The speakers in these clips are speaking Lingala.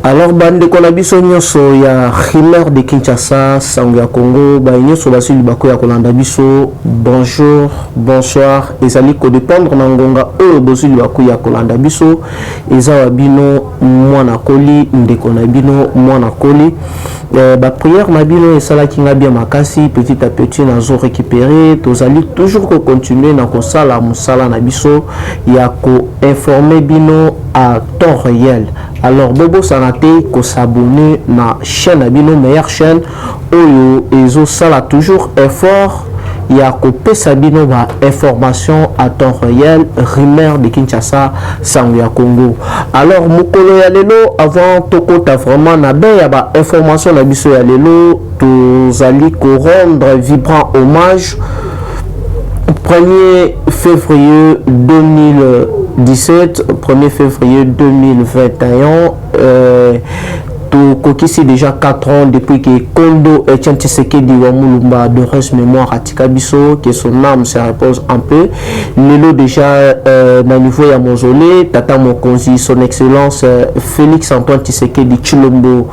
Alors, bande konabiso nyoso ya Rimer de Kinshasa, sango ya Congo, ba nyoso basili bako ya kolanda biso, bonjour, bonsoir, ezali ko dépendre na ngonga oyo bosili bako ya kolanda biso, eza wabino mwana koli, ndeko na bino mwana koli. Ba prière na bino esala kinga bien makasi, petit à petit nazo récupérer, tozali toujours ko continuer na ko sala musala na biso ya ko informer bino à temps réel. Alors bobo sanate ko s'abonner na chaîne abino meilleure chaîne oyo ezo sala toujours effort ya ko pesa bino ba information à temps réel Rimer de Kinshasa sango ya Congo. Alors mukolo ya lelo avant tokota vraiment na be ya ba information na biso ya lelo tozali ko rendre vibrant hommage 1er février 2017, 1er février 2021, Kokisi déjà 4 ans depuis que Kondo Etienne Tshisekedi Wamulumba de reste mémoire à Tikabiso, que son âme se repose un peu. Lelo déjà na niveau ya mausolée, Tata Mokonzi, son excellence Félix Antoine Tshisekedi Tshilombo,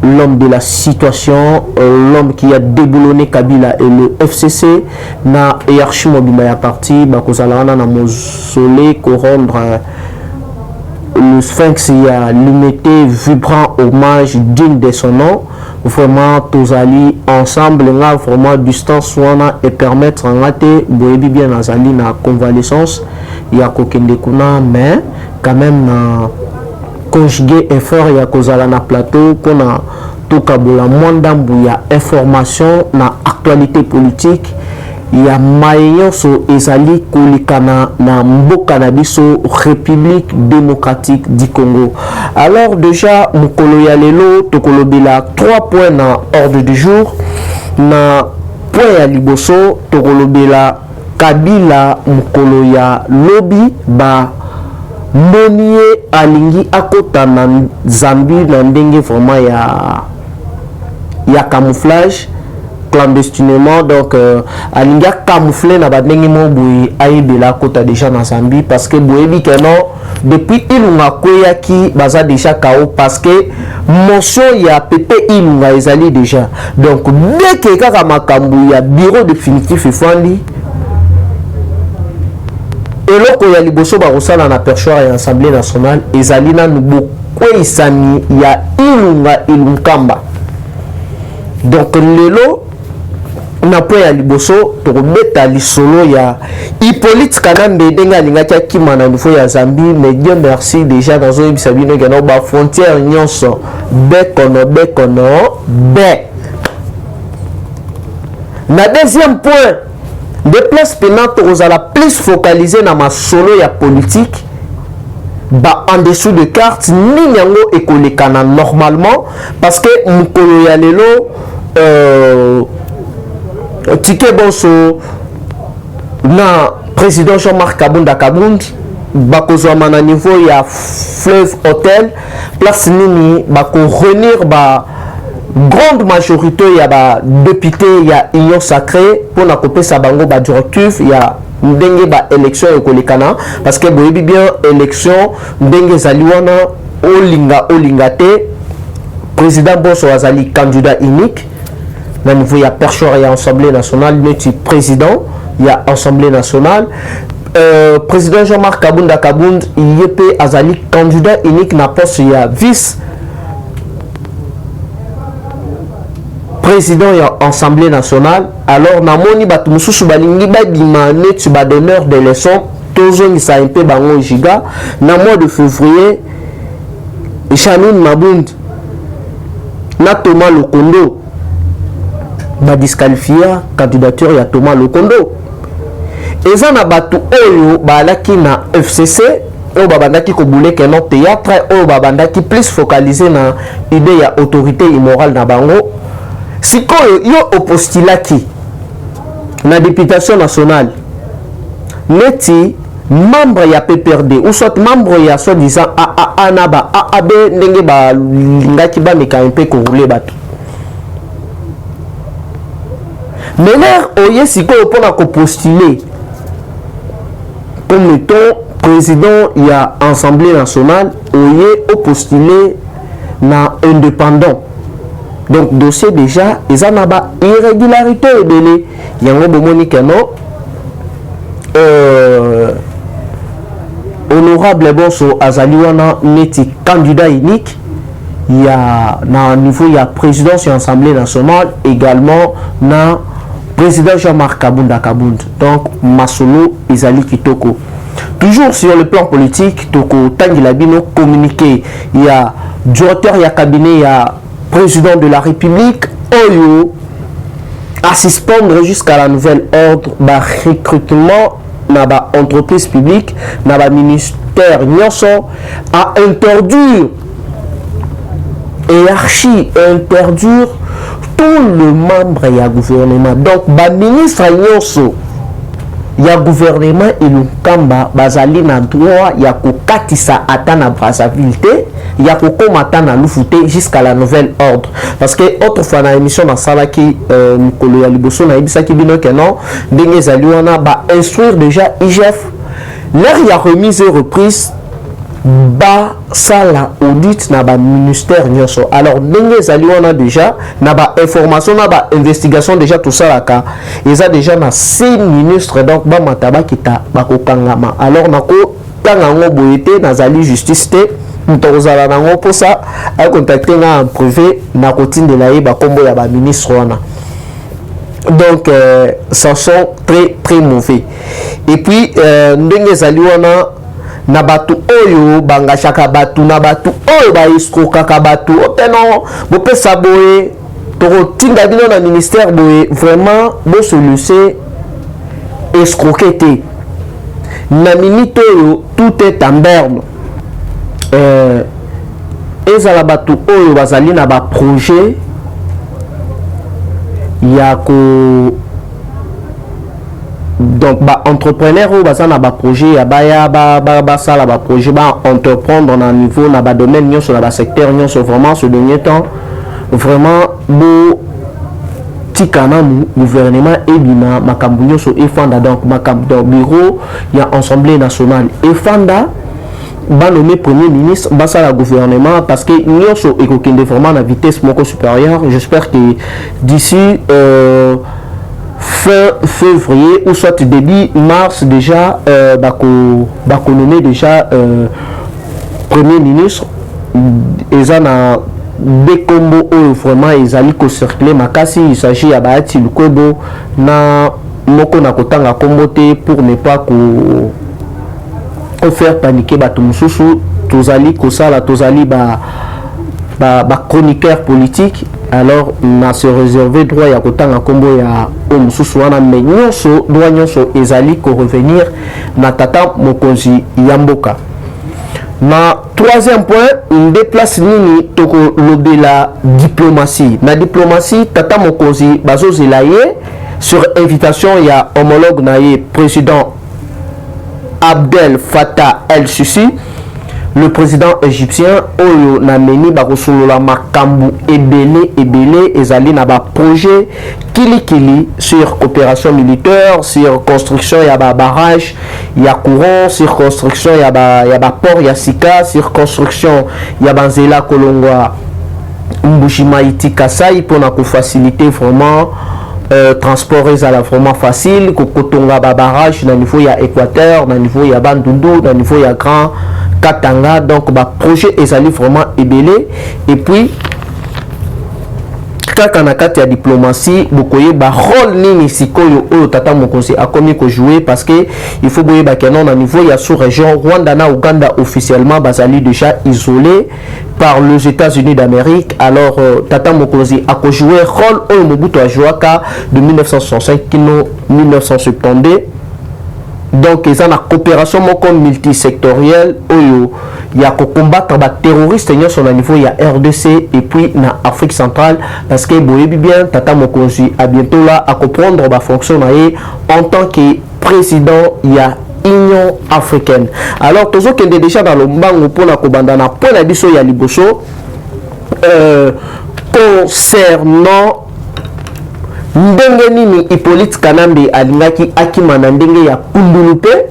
l'homme de la situation, l'homme qui a déboulonné Kabila et le FCC, na hiérarchie mobile ya parti, bakozalana na mausolée ko rendre le Sphinx y a limité vibrant hommage digne de son nom. Vraiment tous alliés ensemble nga vraiment distance wana et permettre ngate boyebi bien nazali na convalescence ya kokende kuna, mais quand même na conjuguer effort ya kozala na plateau pour na tokabola mwandambu ya information na actualité politique ya mayenso ezali kolikana na mboka na biso République démocratique du Congo. Alors déjà mukolo ya lelo tokolobela 3 points na ordre du jour. Na point ya liboso tokolobela Kabila mukolo ya lobi ba monie alingi akota na Zambie na ndenge vraiment ya camouflage clandestinement, donc alinga camouflé na badenge moboui aibela kota déjà na Zambie parce que boyebi que non depuis ilunga koya ki baza déjà KO parce que motion ya pépé ilunga ezali déjà, donc dès que kaka makambu ya bureau définitif efandi eloko ya liboso bakosala na perchoir ya Assemblée nationale ezali na nubo kweisani ya ilunga ilunkamba. Donc lelo na po ya liboso tokobeta lisolo ya Hippolyte Kanambe denga lingaki akima na niveau ya Zambie, mais Dieu merci déjà dans zo yebisa bino ke na ba frontière nyonso bekono be. Na deuxième point de place pénante ozala plus focalisé na masolo ya politique ba en dessous de carte ni yango ekolekana normalement parce que mukolo ya lelo Tike Bonso na président Jean-Marc Kabunda Kabundi bakozwa na niveau ya Fleuve Hotel place nini bako réunir ba grande majorité ya ba député ya Union Sacrée pour na kopesa bango ba directif ya ndenge ba élection ekolekana parce que boyebi bien élection ndenge zali wana olinga te président Bonso azali candidat unique na niveau ya perchoir ya Assemblée nationale, neti président ya Assemblée nationale, président Jean-Marc Kabunda Kabund yepe azali candidat unique na poste ya vice président ya Assemblée nationale. Alors na moni batu mususu balingi badima neti ba donneur de leçons tozongisa un peu bango giga na mois de février. Chanine Mabund na Thomas Lokondo ba disqualifier candidature ya Thomas Lokondo. Eza na batu oyo balaki na FCC oyo babandaki kobule ke non théâtre oyo babandaki plus focalisé na idée ya autorité immorale na bango. Sikoyo yo opostulaki na députation nationale neti membre ya PPRD ou soit membre ya soi-disant AAA na ba AAB ndenge ba lingaki ba meka un peu korouler bato. Mener oye sikoyo pona ko postuler comme étant président ya Assemblée nationale oye au postuler na indépendant. Donc dossier déjà ils en a irrégularité ebele yango bomoni keno honorable Bonso azali wana neti candidat unique. Il y a na niveau il y a présidence de l'Assemblée nationale également na président Jean-Marc Kabunda. Donc Masolo Izali Kitoko. Toujours sur le plan politique, Toko Tangilabino communiqué. Il y a directeur, il y a cabinet, il y a président de la République. Oyo à suspendre jusqu'à la nouvelle ordre recrutement na ba entreprise publique, na ba ministère Nyonso à interdire hiérarchie, interdire tout le membre du gouvernement. Donc, le ministre Nyonso, il y a gouvernement et le Kamba, bazali na droit, il y a kokatisa atana Brazzaville, il y a kokoma atana Lufute jusqu'à la nouvelle ordre. Parce que autrefois dans l'émission dans Salaki, Nikolo ya Liboso na ibisaki bino que non, ndenge zali wana ba instruire déjà IGF, l'air y a remise et reprise. Ba sala audit na ba ministère Nyonso. Alors ndenge zali wana déjà na ba information na ba investigation déjà tout ça là ils a déjà na 6 ministres donc ba mataba kita ba kokangama. Alors nako tanga ngo boyete na zali justice te mtozala nango pour ça a contacter na en privé na kotindela ye ba kombo ya ba ministre wana. Donc ça sont très mauvais. Et puis ndenge zali wana na batu oyo bangashaka batu na batu oyo ba escroquaka batu openo bopesa boye toko tinda bino na ministère boye vraiment bo se laisser escroquer te na minute oyo tout est en berne. Ezala batu oyo bazali na ba projet ya ko donc ba entrepreneur ou baza na ba projet ya baya ba sala ba projet ba entreprendre na niveau na ba domaine nyonso na ba secteur nyonso vraiment ce dernier temps vraiment bo tikana mu gouvernement ebina makambu nyonso efanda donc makambu dans bureau ya assemblée nationale efanda ba nommé premier ministre ba sala gouvernement parce que nyonso ekokende vraiment na vitesse moko supérieure. J'espère que d'ici fin février ou soit début mars déjà bako nommer déjà premier ministre et na des combos vraiment ils allaient circuler makasi. Il s'agit ya baati lukobo na moko na kotanga kombote pour ne pas faire paniquer bato mususu tozali kosala tozali ba chroniqueur politique. Alors na se réserver droit ya kotanga kombo ya omususu wana mais nyonso droit nyonso ezali ko revenir na tata mokonzi ya mboka. Na troisième point déplace nini toko lobela diplomatie. Na diplomatie tata mokonzi bazozela ye sur invitation ya homologue na ye président Abdel Fattah el-Sisi, le président égyptien oyo na meni bakosolola makambu ebele ezali na ba projet kili sur coopération militaire, sur construction ya ba barrage ya courant, sur construction ya ba port ya sika, sur construction ya banzela kolongwa Mbujimaiti Kasai pour na ko faciliter vraiment transport ezala vraiment facile kokotonga ba barrage na niveau ya Équateur, na niveau ya Bandundu, na niveau ya Grand Katanga. Donc ba projet ezali vraiment ebele. Et puis kaka na kati ya diplomatie bokoye ba rôle nini sikoyo oyo tata mokonzi akomi ko jouer parce que il faut boye ba kenon na niveau ya sous-région Rwanda na Uganda officiellement bazali déjà isolé par les États-Unis d'Amérique. Alors tata mokonzi a joué rôle oyo Mobutu a joué de 1965 kino 1972. Donc ils ont une coopération multisectorielle oyo ya ko combattre ba terroristes sur le niveau ya RDC et puis na Afrique centrale parce que boyebi bien tata mokonzi a bientôt là à comprendre ba fonctionner en tant que président ya Union africaine. Alors toujours qu'il est déjà dans le mbango pour la kobandana pour la biso ya liboso concernant ndenge nini Hippolyte Kanambe alingaki akima na ndenge ya kundulupe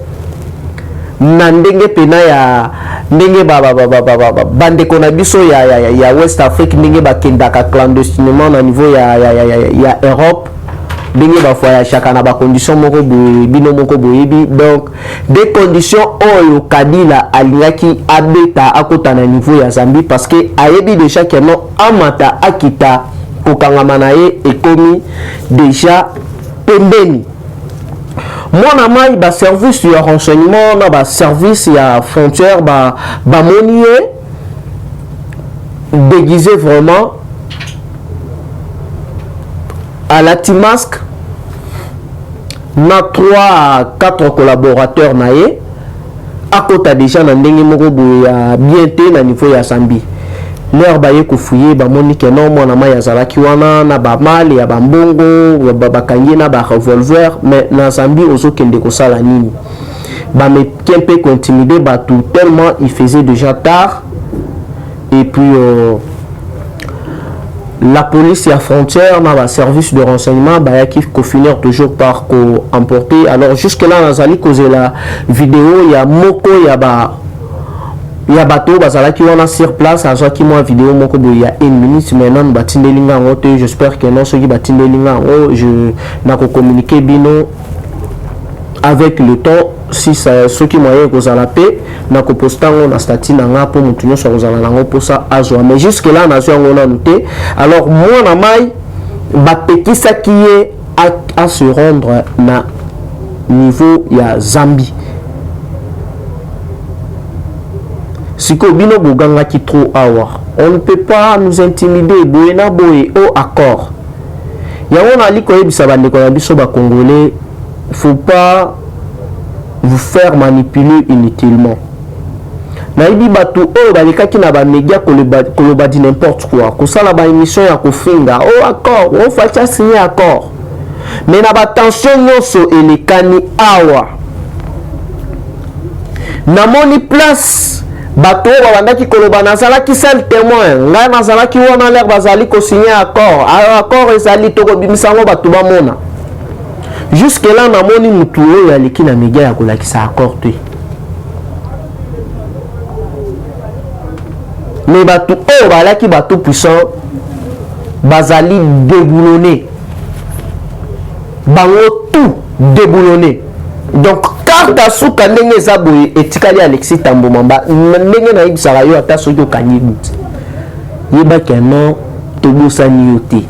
na ndenge pena ndenge bande konabiso ya West Afrique ndenge bakendaka clandestinement na niveau ya Europe ndenge voyagaka na ba condition moko boye bino moko boyebi. Donc des conditions oyo Kabila alingaki abeta akota na niveau ya Zambie parce que ayebi déjà que non amata akita kokangama na ye ekomi déjà pembeni. Mwana mai ba service ya renseignement na ba service ya frontière ba monier déguisé vraiment à la Timasque na 3 à 4 collaborateurs na ye akota déjà na ndenge moko boye ya bien te na niveau ya Zambie. Leur baye ko fouiller ba moni ke non mwana mai azalaki wana na ba mal ya bambongo ba kangi na ba revolver, mais na Zambie ozokende ko sala nini ba me kempe ko intimider ba tout tellement il faisait déjà tard. Et puis la police et la frontière na ba service de renseignement ba qui finir toujours par ko emporter. Alors jusque là nazali causer la vidéo ya moko ya bateau bazalaki wana sur place azwaki moi vidéo moko boye ya 1 minute maintenant batindelinga ngo te. J'espère que non soki batindelinga ngo je na ko communiquer bino avec le temps si ça ceux qui moyen kozala pe na ko postango na statut na nga po mutu nyonso kozala nango po sa azwa. Mais jusque là nazwa ngo na noté. Alors moi na mai bapekisa ki ye à se rendre na niveau ya Zambie. Siko bino boganga ki trop awa. On ne peut pas nous intimider boye na boye au accord. Yango na liko yebisa bandeko na biso ba congolais, faut pas vous faire manipuler inutilement. Na ibi batu o balikaki na ba média koloba di n'importe quoi. Ko sala ba émission ya kofinga au accord, on facha signer accord. Mais na ba tension nyonso elekani awa. Na moni place bato babandaki koloba nazalaki seul témoin ngai nazalaki wana l'air bazali ko signer accord. Accord ezali to kobimisango bato bamona. Jusque là namoni mutu oyo aleki na média ya kolakisa accord te. Mais bato oyo balaki bato puissant bazali déboulonné. Bango tout déboulonné. Donc carte suka ndenge eza boye etikali Alexis Tambo Mamba ndenge na yebisaka yo ata soki okangi buti yebaki no tobosani yo te.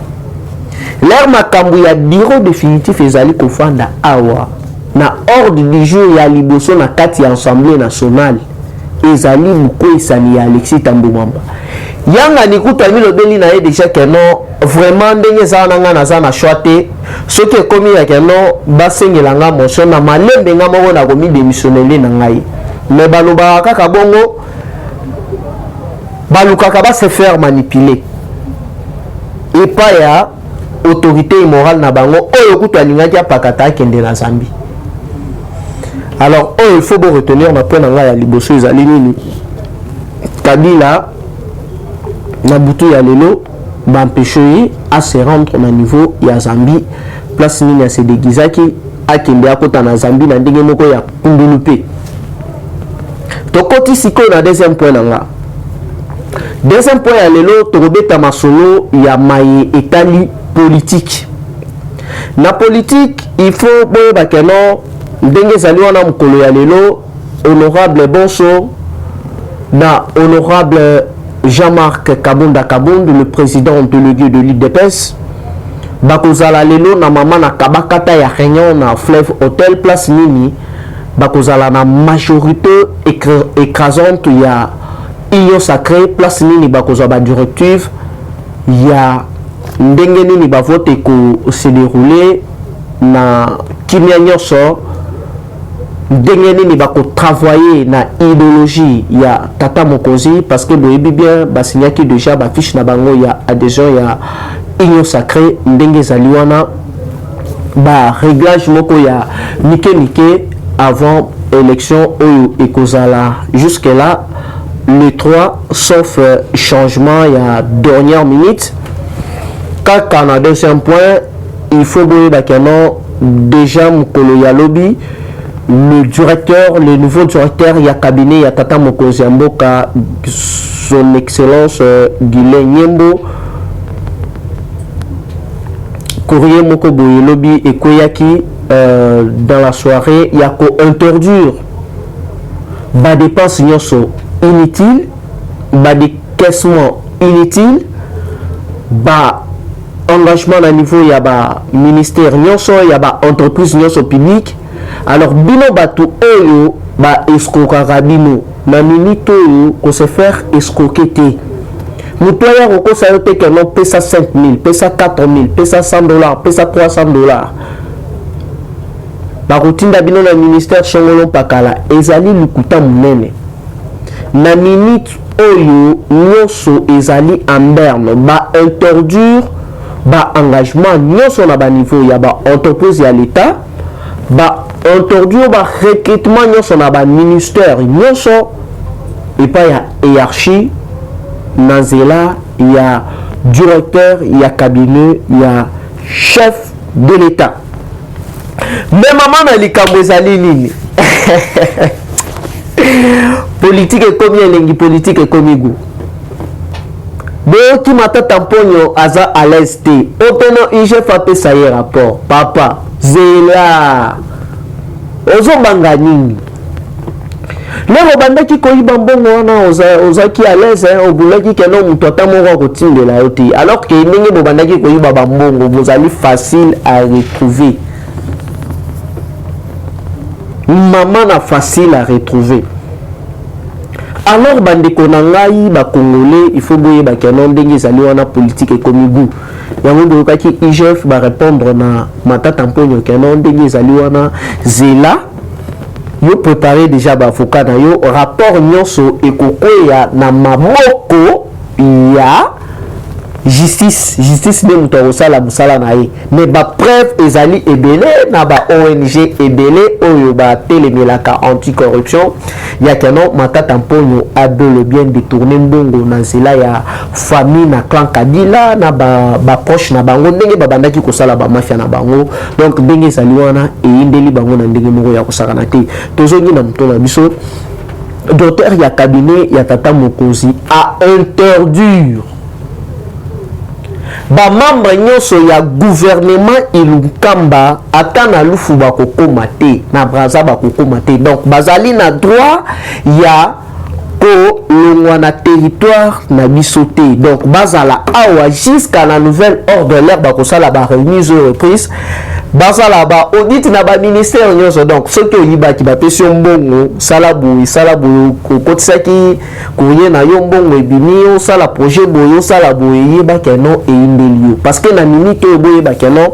L'air makambo ya bureau définitif ezali kofanda awa na ordre du jour ya liboso na kati ya assemblée nationale ezali bukwesani ya Alexis Tambo Mamba. Yanga nikuta milobeli na ye déjà que non vraiment ndenge za nanga na za na choite ce qui est commis ya que non basengela nga motion na malembe nga moko na komi démissionner na ngai. Mais baloba kaka bongo balukaka ba se faire manipuler et pas ya autorité immorale na bango oyo kutu alingaki apakata akende na Zambie. Alors il faut bien retenir na point nga ya liboso ezali nini Kabila na butu ya lelo bampeshoyi à se rendre na niveau ya Zambie place nini ya se déguisaki akende akota na Zambie na ndenge moko ya kundulupe. Tokoti siko na deuxième point nanga. Deuxième point ya lelo tokobeta masolo ya maye etali politique. Na politique il faut boyeba que non ndenge zali wana mukolo ya lelo honorable Bonso na honorable Jean-Marc Kabunda Kabund, le président délégué de l'IDPS, bakozala lelo na mama na kabakata ya réunion na Fleuve Hotel place nini bakozala na majorité écrasante ya Union Sacrée place nini bakozala ba directive ya ndenge nini ba vote ko se dérouler na kimia nyonso ndenge nini bako travailler na idéologie ya Tata Mokonzi parce que boyebi bien basignaki déjà ba fiche na bango ya adhésion ya Union Sacrée ndenge zaliwana ba réglage moko ya nike avant élection oyo ekozala jusque là le 3 sauf changement ya dernière minute. Kaka na deuxième point il faut boyebi bakeno déjà mukolo ya lobby le nouveau directeur ya cabinet ya tata mokonzi ya mboka son excellence Guilin Nyembo. Courrier moko boye lobi ekoyaki dans la soirée ya ko interdire ba dépenses nyonso inutile, ba décaissement inutile, ba engagement à niveau ya ba ministère nyonso ya ba entreprise nyonso publique. Alors bino batu oyo ba escroquera bino na minute oyo ko se faire escroquer te. Mutoya roko sa yote que non pesa 5 000, pesa 4 000, pesa 100 $, pesa 300 $. La routine d'abino na ministère Chongolon Pakala ezali lukuta munene. Na minute oyo nyonso ezali en berne ba interdire ba engagement nyonso na ba niveau ya ba entreprise ya l'État, ba interdire ba recrutement nyonso na ba ministère nyonso et pas ya hiérarchie. Nanzela, il y a directeur, il y a cabinet, il y a chef de l'État. Mais maman n'a les nini. Politique est comme yengi, politique est comme ego. Béo qui m'a tamponyo aza à l'est. Openo ije fape sa y rapport. Papa, zela. Ozo banga nini. Lero bandaki koyiba mbongo wana ozaki à l'aise obulaki keno mutu ata moko akotindela yo te, alors que ndenge bobandaki koyiba bambongo bozali facile à retrouver. Maman na facile à retrouver. Alors bandeko na ngai ba congolais il faut boyeba keno ndenge ezali wana politique ekomi goût. Yango boyokaki IGF ba répondre na matata mponyo keno ndenge ezali wana zela. Yo préparé déjà bavocat na yo rapport nyonso ekokwea na maboko ya justice de mutu akosala mosala na ye, mais bapreuve ezali ebele na ba ONG ebele oyo batelemelaka anticorruption ya keno matata mponyo abele bien détourné mbongo na nzela ya famille na clan Kabila na baproche na bango ndenge babandaki kosala bamafia na bango. Donc ndenge ezali wana eyindeli bango na ndenge moko ya kosakana te. Tozongi na moto na biso docteur ya cabinet ya tata mokonzi a interdire ba membre nyonso ya gouvernement ilukamba ata na lufu bakokoma te na braza bakokoma te. Donc bazali na droit ya ko longwa na territoire na biso te. Donc bazala awa jusqu'à la nouvelle ordre de l'ère bakosala ba remise reprise bazala ba audit na ba ministère nyonso. Donc ce que yibaki ba pesio mbongo salabu kokotisaki koye na yo mbongo ebimi yo sala projet boyo sala boye yeba keno e indelio parce que na minute boye ba keno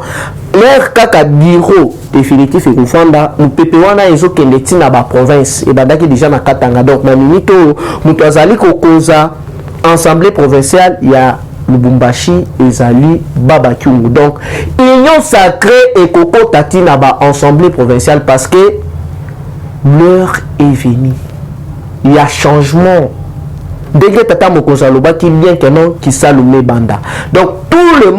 l'air kaka bureau définitif et kufanda mupepe wana ezokende tina ba province et badaki déjà na katanga. Donc na minute mutu azali kokoza assemblée provinciale ya Lubumbashi ezali Baba Kyungu. Donc union sacrée et Koko Tati na ba assemblée provinciale parce que l'heure est venue. Il y a changement. Dès tata mokonza lobaki bien que non qui salume banda. Donc tous les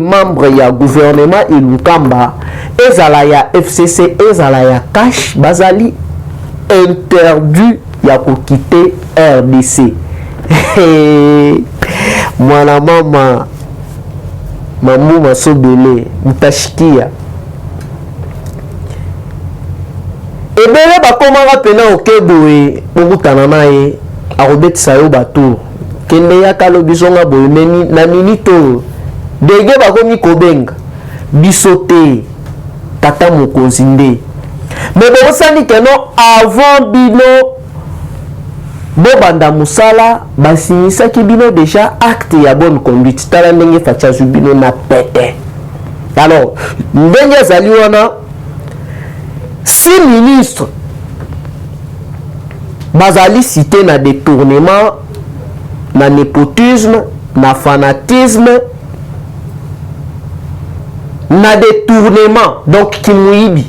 membres ya gouvernement ilukamba ezala ya FCC ezala ya cash bazali interdit ya ko quitter RDC. Mwana mama mamu masobele mutashikia ebele bakomaka pena okeboe bokutana naye akobetisa yo bato kende yaka lobisonga boye meni na minito dege bakomi kobenga biso te tata mokonzi nde mais bokosani keno avant bino bobanda musala basinyisaki bino déjà acte ya bonne conduite tala ndenge fachazu bino na pete. Alors ndenge ezali wana si ministre bazali cité na détournement na népotisme na fanatisme na détournement donc kimuibi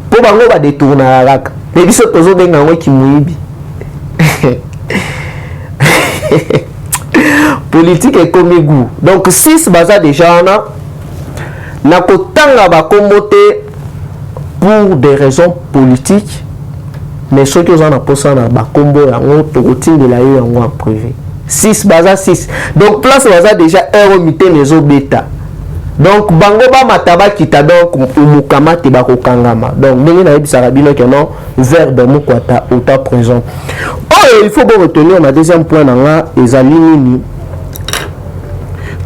po bango ba détourna kaka mais biso tozobenga yango kimuibi. Politique est comme goût. Donc 6 baza déjà na kotanga ba kombote pour des raisons politiques, mais ceux qui ont un poste na ba combo yango to tindela yo yango en privé 6 baza 6 donc place baza déjà euro mité les beta donc bango ba mataba kita donc mukama te ba kokangama donc ndenge na yebisaka bino ke non verbe mukwata auta présent. Oh, il faut bien retenir ma deuxième point nanga ezali nini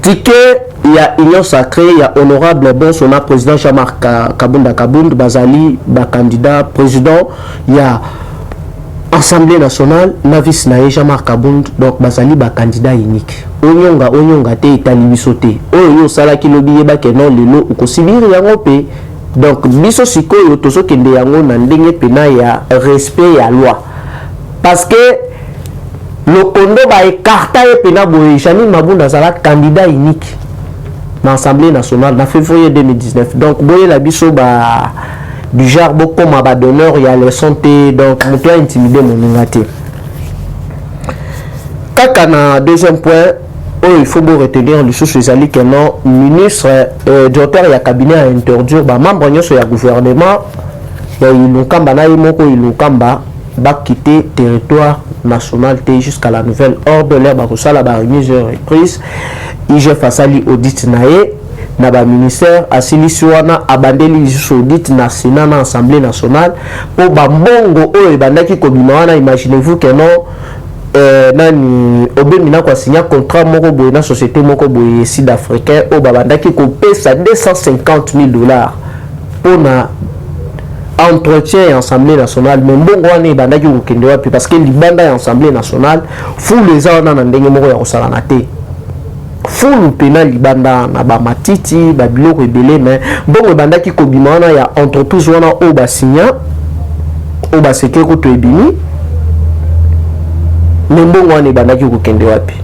ticket. Il y a Union Sacrée, il y a Honorable Bon Sona, président Jean-Marc Kabunda Kabound, Bazali, candidat président, il y a Assemblée nationale, Navis Nae, Jean-Marc Kabound, donc Bazali, candidat unique. Onyonga, te itali bisote. Oyo, sala ki lobi yeba ke non lelo, uko sibiri yango pe. Donc, biso siko yo, toso kende yango, nandenge pena ya respect ya loi. Parce que, le kondo ba écarta ye pena boye, Janine Mabunda sala candidat unique. Dans l'Assemblée nationale, en février 2019. Donc, boye la biso ba du genre beaucoup ma d'honneur, il y a les santé, donc on peut intimider mon ingati. Kakana, deuxième point, oh, il faut bien retenir le sous ali que non, ministre, directeur, il y a cabinet à interdire, bah, membre il y a gouvernement, il y a kamba na imoko, il y a kamba, va quitter territoire national jusqu'à la nouvelle ordre de l'air, bah, ça la remise reprise. IGF asali audit nae na ba ministère asili siwana abandeli audit na Sénat na Assemblée nationale pour ba mbongo oyo bandaki kobima wana. Imaginez-vous que non nani obemina kwa signer contrat moko boye na société moko boye sud-africain o bandaki ko pesa $250,000 pour na entretien en Assemblée nationale. Mais mbongo wana bandaki ko kende wapi parce que libanda en Assemblée nationale fou les ans na ndenge moko ya kosala te fulu pena libanda na ba matiti ba biloko ebele mais bongo banda ki kobima wana ya entreprise wana o ba signa o ba seke ko to ebimi mais bongo wana banda ki ko kende wapi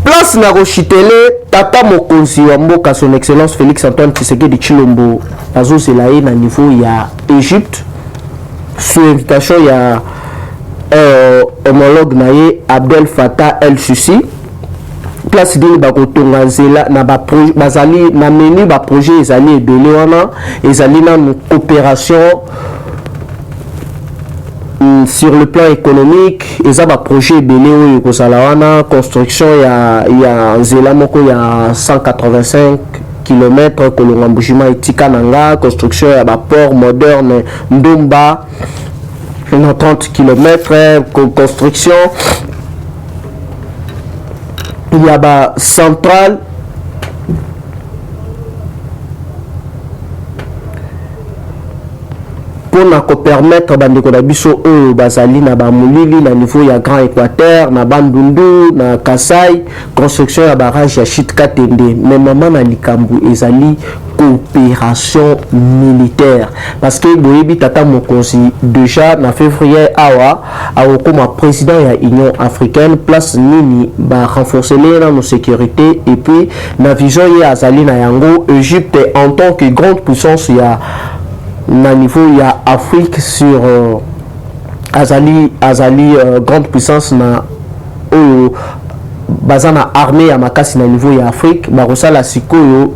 place na rochitele tata mokonzi wa mboka son excellence Félix Antoine Tshisekedi Tshilombo azozela ye na niveau ya Égypte sous invitation ya homologue na ye Abdel Fattah El-Sisi. Place de bakotonga nzela na ba bazali na menu ba projet ezali ebele wana ezali na coopération sur le plan économique eza ba projet ebele oyo kozala wana construction ya nzela moko ya 185 km kolonga mbujima etika nanga construction ya ba port moderne Ndomba 30 km construction. Il y a ba centrale pour na ko permettre bandeko na biso oyo bazali na ba mulili na niveau ya Grand Équateur na Bandundu na Kasai construction ya barrage ya Chit-Katende mais maman na likambu ezali coopération militaire parce que boyebi tata mokonzi déjà na février awa akoma président ya Union africaine place nini ba renforcer nos sécurité et puis na vision ya azali na yango Égypte en tant que grande puissance ya na niveau ya Afrique sur azali grande puissance na bazana armée ya makasi na niveau ya Afrique barosala sikoyo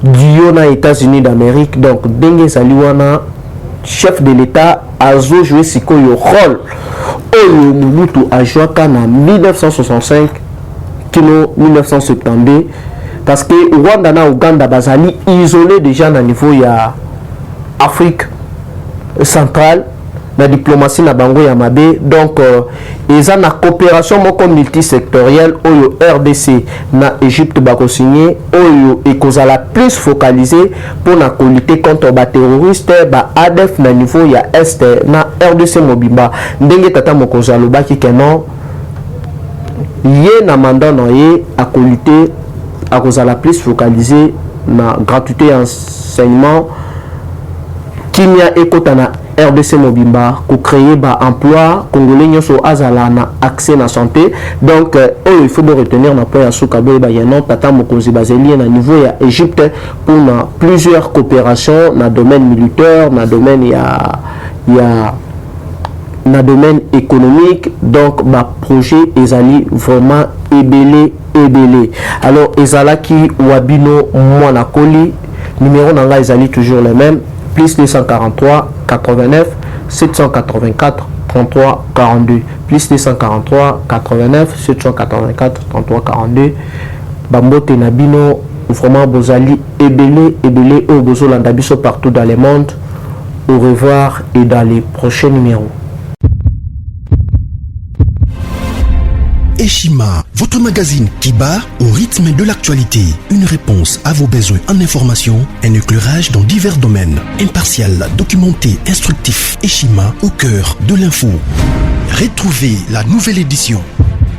dio na États-Unis d'Amérique donc denge zali wana chef de l'État azo joué sikoyo rôle oyo Mobutu a joué na 1965 kino 1972 parce que Rwanda na Uganda bazali isolé déjà na niveau ya Afrique centrale la diplomatie na bango ya mabe donc eza na coopération moko multisectorielle oyo RDC na Égypte bako signé oyo ekozala plus focalisé pour na lutter contre ba terroristes ba ADF na niveau ya est na RDC mobimba ndenge tata mokonzi alobaki ke non ye na mandat na ye akolite akozala plus focalisé na gratuité enseignement kimia ekota na RDC mobimba ko créer ba emploi congolais nyoso azala na accès na santé donc il faut de retenir na point ya sukabe ba yano tata mokonzi bazeli na niveau ya Égypte pour na plusieurs coopérations na domaine militaire na domaine na domaine économique donc ba projet ezali vraiment ebele alors ezala ki wabino mwana koli numéro nanga ezali toujours le même plus 243 89 784 33 42 plus 243 89 784 33 42. Bambote Nabino, vraiment Bozali Ebele au Bozolanda Biso partout dans le monde. Au revoir et dans les prochains numéros. Eshima, votre magazine qui bat au rythme de l'actualité. Une réponse à vos besoins en information, un éclairage dans divers domaines. Impartial, documenté, instructif. Eshima au cœur de l'info. Retrouvez la nouvelle édition.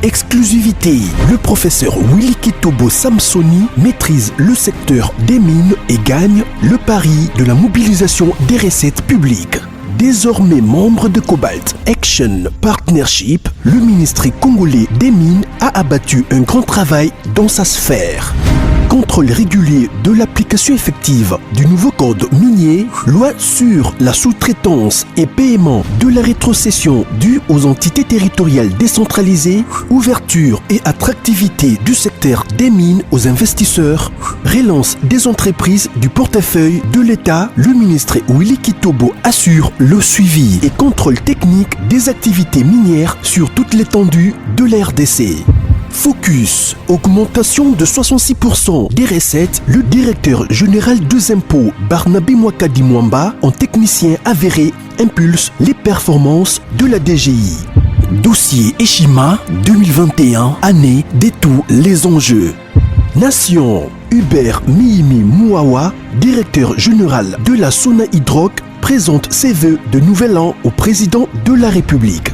Exclusivité, le professeur Willy Kitobo Samsoni maîtrise le secteur des mines et gagne le pari de la mobilisation des recettes publiques. Désormais membre de Cobalt Action Partnership, le ministère congolais des Mines a abattu un grand travail dans sa sphère. Contrôle régulier de l'application effective du nouveau code minier, loi sur la sous-traitance et paiement de la rétrocession due aux entités territoriales décentralisées, ouverture et attractivité du secteur des mines aux investisseurs, relance des entreprises du portefeuille de l'État, le ministre Willy Kitobo assure le suivi et contrôle technique des activités minières sur toute l'étendue de la RDC. Focus, augmentation de 66% des recettes, le directeur général des impôts Barnabé Mwakadi Mwamba, en technicien avéré, impulse les performances de la DGI. Dossier Eshima 2021, année de tous les enjeux. Nation, Hubert Mihimi Mouawa, directeur général de la Sona Hydroc, présente ses vœux de nouvel an au président de la République.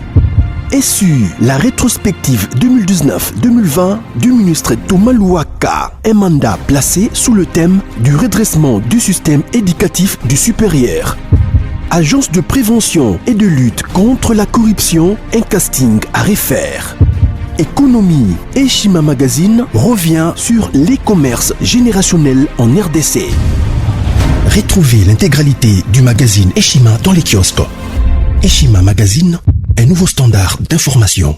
SU, la rétrospective 2019-2020 du ministre Thomas Louaka, un mandat placé sous le thème du redressement du système éducatif du supérieur. Agence de prévention et de lutte contre la corruption, un casting à refaire. Économie, Eshima Magazine revient sur les commerces générationnels en RDC. Retrouvez l'intégralité du magazine Eshima dans les kiosques. Eshima Magazine, un nouveau standard d'information.